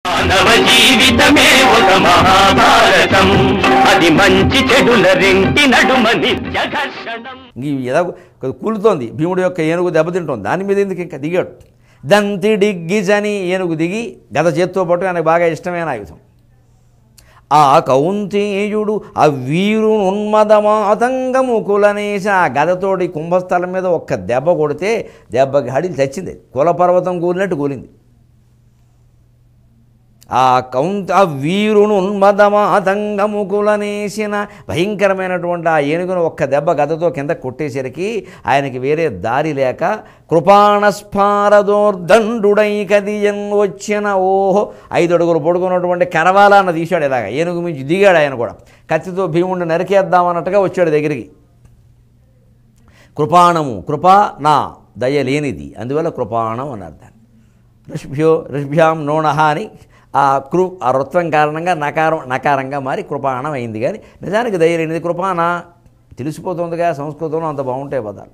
మానవ జీవితమే ఒక మహాభారతం, అది మంచి చెడుల రెంటి నడుమ నిత్య ఘర్షణం. ఏదో కూలుతోంది, భీముడు యొక్క ఏనుగు దెబ్బతింటోంది, దాని మీద ఎందుకు ఇంకా దిగాడు. దంతిడిగ్గిజని ఏనుగు దిగి గద చేత్తో పాటు ఆయనకు బాగా ఇష్టమైన ఆయుధం. ఆ కౌంతేయుడు ఆ వీరునున్మదమాతంగము కులనేశ, ఆ గదతోటి కుంభస్థలం మీద ఒక్క దెబ్బ కొడితే దెబ్బకి హడిలు చచ్చింది, కులపర్వతం కూలినట్టు కూలింది. ఆ వీరును ఉన్మదమాతంగము కులనేసిన భయంకరమైనటువంటి ఆ ఏనుగును ఒక్క దెబ్బ గదతో కింద కొట్టేసరికి ఆయనకి వేరే దారి లేక కృపాణస్ఫారదోర్దండుడై కదియన్ వచ్చిన ఓహో 5 అడుగులు పడుకున్నటువంటి కరవాలాన్న తీశాడు. ఇలాగా ఏనుగు మించి దిగాడు. ఆయన కూడా కత్తితో భీముడిని నరికేద్దామన్నట్టుగా వచ్చాడు దగ్గరికి. కృపాణము, కృపా నా దయ లేనిది, అందువల్ల కృపాణం అన్నారు దాన్ని. ఋష్భ్యాం నోణహ అని ఆ రుత్వం కారణంగా నకారంగా మారి కృపాణం అయింది. కానీ నిజానికి దయలేనిది కృపాణ తెలిసిపోతుందిగా. సంస్కృతంలో అంత బాగుంటాయి పదాలు.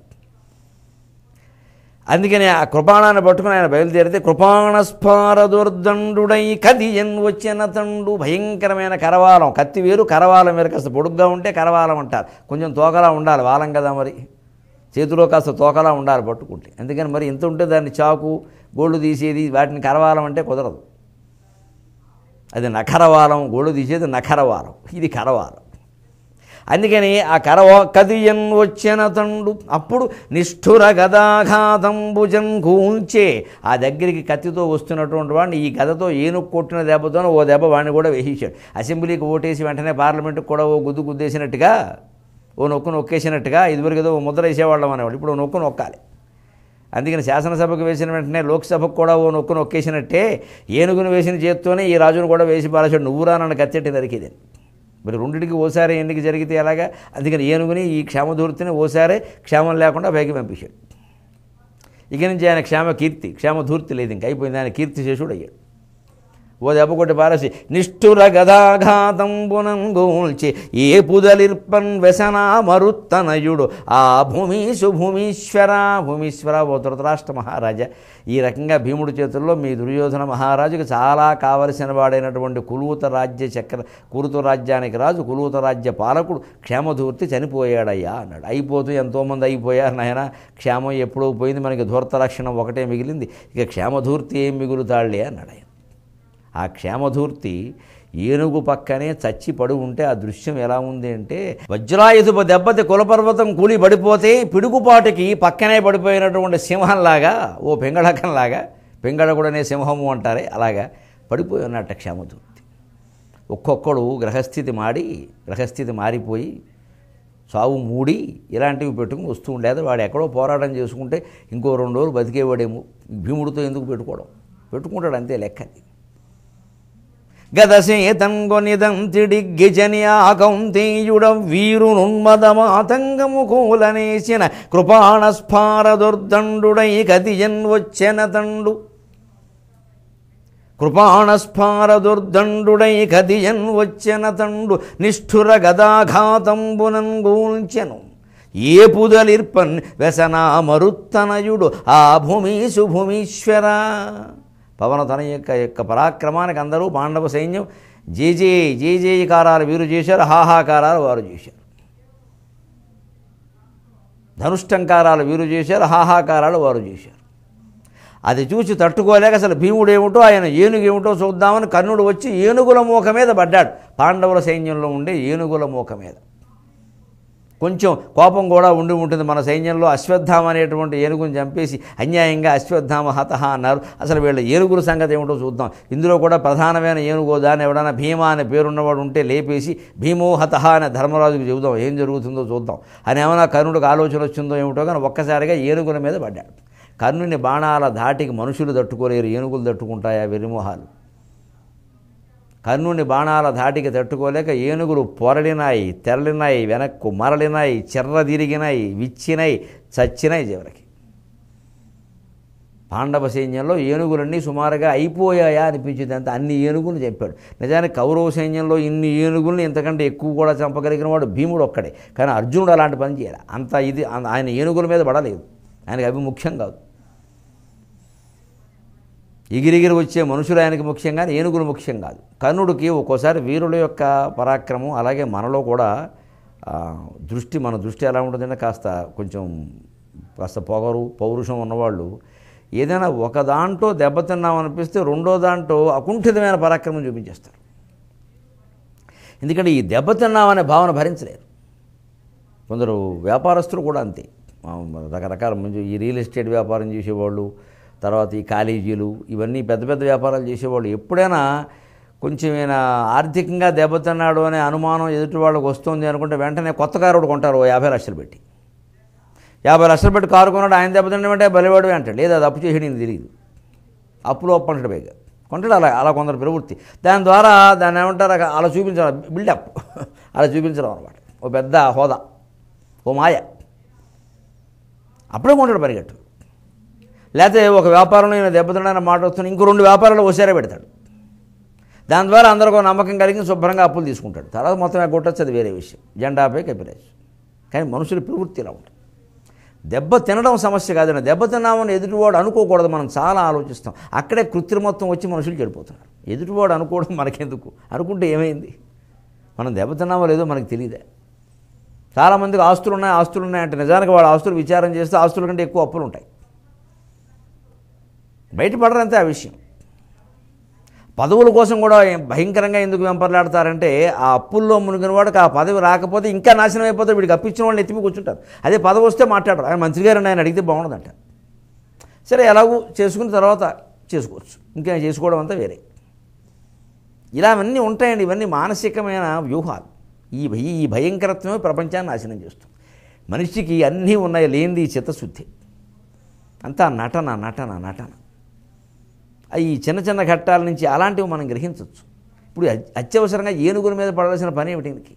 అందుకని ఆ కృపాణాన్ని పట్టుకుని ఆయన బయలుదేరితే కృపాణస్ఫారదుర్దండుడై కదియన్ వచ్చిన తండు, భయంకరమైన కరవాలం. కత్తి వేరు, కరవాలం వేరు. కాస్త పొడుగ్గా ఉంటే కరవాలం అంటారు, కొంచెం తోకలా ఉండాలి, వాలం కదా మరి, చేతిలో కాస్త తోకలా ఉండాలి పట్టుకుంటే. అందుకని మరి ఇంత ఉంటే దాన్ని చాకు గోళ్ళు తీసేది, వాటిని కరవాలం అంటే కుదరదు. అది నఖరవాలం, గోళ్ళు తీసేది నఖరవాలం, ఇది కరవాలం. అందుకని ఆ కదియన్ వచ్చిన తండు అప్పుడు నిష్ఠుర గదాఘాతంబుజన్ కూల్చే, ఆ దగ్గరికి కత్తితో వస్తున్నటువంటి వాడిని ఈ గదతో ఏనుగు కొట్టిన దెబ్బతోనే ఓ దెబ్బ వాడిని కూడా వేసేశాడు. అసెంబ్లీకి ఓటేసి వెంటనే పార్లమెంటుకు కూడా ఓ గుద్దేసినట్టుగా, ఓ నొక్కు నొక్కేసినట్టుగా. ఇదివరకు ఏదో ముద్ర వేసేవాళ్ళం అనేవాళ్ళు, ఇప్పుడు నొక్కు నొక్కాలి. అందుకని శాసనసభకు వేసిన వెంటనే లోక్సభకు కూడా ఓ నొక్కు నొక్కేసినట్టే ఏనుగును వేసిన చేత్తోనే ఈ రాజును కూడా వేసి పారేశాడు. నువ్వురా నన్ను కత్తెట్టి నరికేదని. మరి రెండింటికి ఓసారి ఎన్నిక జరిగితే ఎలాగా? అందుకని ఏనుగుని ఈ క్షేమధూర్తిని ఓసారే క్షేమం లేకుండా పైకి పంపించాడు. ఇక నుంచి ఆయన క్షేమధూర్తి లేదు, ఇంక అయిపోయింది. ఆయన కీర్తి శేషుడు అయ్యాడు. ఓ దెబ్బ కొట్టి పారేసి నిష్ఠుర గదాఘాతంబునంగూల్చి ఏ పుదలిర్పన్ వ్యసనా మరుత్తనయుడు ఆ భూమీశ్వర ఓ ధృతరాష్ట్ర మహారాజా. ఈ రకంగా భీముడి చేతుల్లో మీ దుర్యోధన మహారాజుకి చాలా కావలసిన వాడైనటువంటి కురుత రాజ్యానికి రాజు, కురుత రాజ్య పాలకుడు క్షేమధూర్తి చనిపోయాడయ్యా అన్నాడు. అయిపోతూ ఎంతోమంది అయిపోయారు నాయన, క్షేమం ఎప్పుడో పోయింది, మనకి ధూర్త లక్షణం ఒకటే మిగిలింది, ఇక క్షేమధూర్తి ఏం మిగులుతాడులే అన్నాడు ఆయన. ఆ క్షేమధూర్తి ఏనుగు పక్కనే చచ్చి పడి ఉంటే ఆ దృశ్యం ఎలా ఉంది అంటే, వజ్రాయుధపు దెబ్బతి కులపర్వతం కూలి పడిపోతే పిడుగుపాటికి పక్కనే పడిపోయినటువంటి సింహంలాగా, ఓ పింగళకంలాగా, పింగళకుడనే సింహము అంటారే అలాగా పడిపోయి ఉన్నట్ట క్షేమధూర్తి. ఒక్కొక్కడు గ్రహస్థితి మారిపోయి సావు మూడి ఇలాంటివి పెట్టుకుని వస్తూ ఉండేది. వాడు ఎక్కడో పోరాటం చేసుకుంటే ఇంకో 2 రోజులు బతికేవాడేమో. భీముడితో ఎందుకు పెట్టుకుంటాడు అంతే లెక్కది. గదసేతంగొనిదంతిడిగ్గిజని ఆకౌంతేయుడ వీరునున్మదమాతంగము కూలనేసిన కృపాణస్ఫారదుర్దండుడై కదియన్ వచ్చెన తండు. కృపాణస్ఫారదుర్దండుడై కదియన్ వచ్చెన తండు నిష్ఠుర గదాఘాతంబునన్ గూల్చెను ఏ పుదలిర్పన్ వ్యసనా మరుత్తనయుడు ఆ భూమీశ్వర. పవన తన యొక్క పరాక్రమానికి అందరూ పాండవ సైన్యం జేజేయకారాలు వీరు చేశారు, హాహాకారాలు వారు చేశారు. ధనుష్టంకారాలు వీరు చేశారు, హాహాకారాలు వారు చేశారు. అది చూసి తట్టుకోలేక అసలు భీముడు ఏమిటో ఆయన ఏనుగు ఏమిటో చూద్దామని కర్ణుడు వచ్చి ఏనుగుల మూక మీద పడ్డాడు. పాండవుల సైన్యంలో ఉండే ఏనుగుల మూక మీద కొంచెం కోపం కూడా ఉంటుంది. మన సైన్యంలో అశ్వత్థామ అనేటువంటి ఏనుగుని చంపేసి అన్యాయంగా అశ్వత్థామ హతహ అన్నారు. అసలు వీళ్ళ ఏనుగుల సంగతి ఏమిటో చూద్దాం. ఇందులో కూడా ప్రధానమైన ఏనుగో దాన్ని ఎవడన్నా భీమా అనే పేరున్నవాడు ఉంటే లేపేసి భీమో హతహ అనే ధర్మరాజుకు చెబుదాం, ఏం జరుగుతుందో చూద్దాం అని ఏమైనా కర్ణుడికి ఆలోచన వచ్చిందో ఏమిటో. కానీ ఒక్కసారిగా ఏనుగుల మీద పడ్డాడు. కర్ణుని బాణాల ధాటికి మనుషులు తట్టుకోలేరు, ఏనుగులు తట్టుకుంటాయా వెరిమోహాలు. కర్ణుని బాణాల ధాటికి తట్టుకోలేక ఏనుగులు పొరలినాయి, తెరలినాయి, వెనక్కు మరలినాయి, తిరిగినాయి, విచ్చినాయి, చచ్చినాయి చివరికి. పాండవ సైన్యంలో ఏనుగులన్నీ సుమారుగా అయిపోయాయా అనిపించింది. అంత అన్ని ఏనుగులు చెప్పాడు. నిజానికి కౌరవ సైన్యంలో ఇన్ని ఏనుగుల్ని ఇంతకంటే ఎక్కువ కూడా చంపగలిగిన వాడు భీముడు ఒక్కడే. కానీ అర్జునుడు అలాంటి పని చేయాలి. అంత ఇది ఆయన ఏనుగుల మీద పడలేదు, ఆయనకు అవి ముఖ్యం కాదు. ఎగిరిగిరి వచ్చే మనుషులు ఆయనకి ముఖ్యం కానీ ఏనుగులు ముఖ్యం కాదు. కర్ణుడికి ఒక్కోసారి వీరుల యొక్క పరాక్రమం, అలాగే మనలో కూడా మన దృష్టి ఎలా ఉంటుందంటే కాస్త పొగరు పౌరుషం ఉన్నవాళ్ళు ఏదైనా ఒక దాంట్లో దెబ్బతిన్నామనిపిస్తే రెండో దాంట్లో అకుంఠితమైన పరాక్రమం చూపించేస్తారు. ఎందుకంటే ఈ దెబ్బతిన్నామనే భావన భరించలేరు. కొందరు వ్యాపారస్తులు కూడా అంతే, రకరకాల ఈ రియల్ ఎస్టేట్ వ్యాపారం చేసేవాళ్ళు, తర్వాత ఈ కాలేజీలు, ఇవన్నీ పెద్ద పెద్ద వ్యాపారాలు చేసేవాళ్ళు ఎప్పుడైనా కొంచెమైనా ఆర్థికంగా దెబ్బతిన్నాడు అనే అనుమానం ఎదుటి వాళ్ళకి వస్తుంది అనుకుంటే వెంటనే కొత్త కారు ఒకటి కొంటారు 50 లక్షలు పెట్టి. 50 లక్షలు పెట్టి కారు కొన్నాడు, ఆయన దెబ్బతిండమంటే బలివాడు అంటాడు. లేదా అది అప్పు చేసేది తెలియదు, అప్పులో అప్పు అంటాడు పైగా కొంటాడు. అలా కొందరు ప్రవృత్తి. దాని ద్వారా దాన్ని ఏమంటారు, అలా చూపించడం, బిల్డప్ అలా చూపించడం అనమాట. ఓ పెద్ద హోదా, ఓ మాయ, అప్పుడే కొంటాడు పరిగెట్టు. లేకపోతే ఒక వ్యాపారంలో ఈయన దెబ్బతిండని మాట వస్తుంది, ఇంకో 2 వ్యాపారాలు ఓసారే పెడతాడు. దాని ద్వారా అందరికీ నమ్మకం కలిగి శుభ్రంగా అప్పులు తీసుకుంటాడు. తర్వాత మొత్తం కొట్టచ్చు, అది వేరే విషయం, జెండాపై కపిరాజు. కానీ మనుషుల ప్రవృత్తి ఇలా ఉంటుంది. దెబ్బ తినడం సమస్య కాదండి, దెబ్బ తిన్నామని ఎదుటివాడు అనుకోకూడదు. మనం చాలా ఆలోచిస్తాం, అక్కడే కృత్రిమత్వం వచ్చి మనుషులు చెడిపోతున్నారు. ఎదుటివాడు అనుకోవడం మనకెందుకు, అనుకుంటే ఏమైంది, మనం దెబ్బ తిన్నామో లేదో మనకు తెలియదే. చాలామందికి ఆస్తులు ఉన్నాయంటే నిజానికి వాళ్ళ ఆస్తులు విచారం చేస్తే ఆస్తుల కంటే ఎక్కువ అప్పులు ఉంటాయి. బయటపడరంతే ఆ విషయం. పదవుల కోసం కూడా భయంకరంగా ఎందుకు వెంపర్లాడతారంటే ఆ అప్పుల్లో మునిగిన వాడికి ఆ పదవి రాకపోతే ఇంకా నాశనం అయిపోతే వీడికి అప్పించిన వాళ్ళని ఎత్తిమి కూర్చుంటారు. అదే పదవి వస్తే మాట్లాడరు, ఆయన మంత్రి గారు ఆయన అడిగితే బాగుండదంట. సరే ఎలాగూ చేసుకున్న తర్వాత చేసుకోవచ్చు, ఇంకా చేసుకోవడం అంతా వేరే. ఇలావన్నీ ఉంటాయండి. ఇవన్నీ మానసికమైన వ్యూహాలు. ఈ భయంకరత్వమే ప్రపంచాన్ని నాశనం చేస్తుంది. మనిషికి అన్నీ ఉన్నాయి, లేనిది చిత్తశుద్ధి. అంతా నటన. ఈ చిన్న చిన్న ఘట్టాల నుంచి అలాంటివి మనం గ్రహించవచ్చు. ఇప్పుడు అత్యవసరంగా ఏనుగుల మీద పడాల్సిన పని ఏమిటి?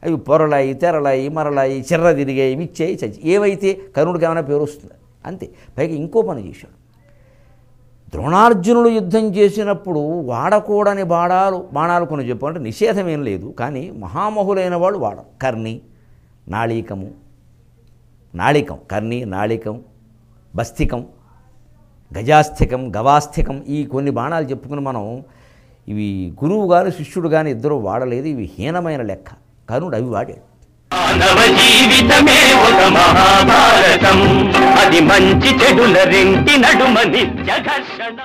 అవి పొరలాయి, తెరలాయి, మరలాయి, చిర్ర తిరిగాయి, విచ్చాయి, చచ్చి ఏవైతే కర్ణుడికి ఏమైనా పేరు వస్తుంది అంతే. పైగా ఇంకో పని చేశాడు. ద్రోణార్జునుడు యుద్ధం చేసినప్పుడు వాడకూడని బాణాలు కొన్ని చెప్పు అంటే నిషేధం ఏం లేదు, కానీ మహామహులైన వాళ్ళు వాడరు. కర్ణి, నాళికం, బస్తికం, గజాస్థికం, గవాస్థికం, ఈ కొన్ని బాణాలు చెప్పుకుని మనం ఇవి గురువు గారు శిష్యుడు కానీ ఇద్దరు వాడలేదు. ఇవి హీనమైన లెక్క. కర్ణుడు అవి వాడాడు. మానవ జీవితమే ఒక మహాభారతం, అది మంచి చెడుల రెంటి నడుమ నిత్య ఘర్షణం.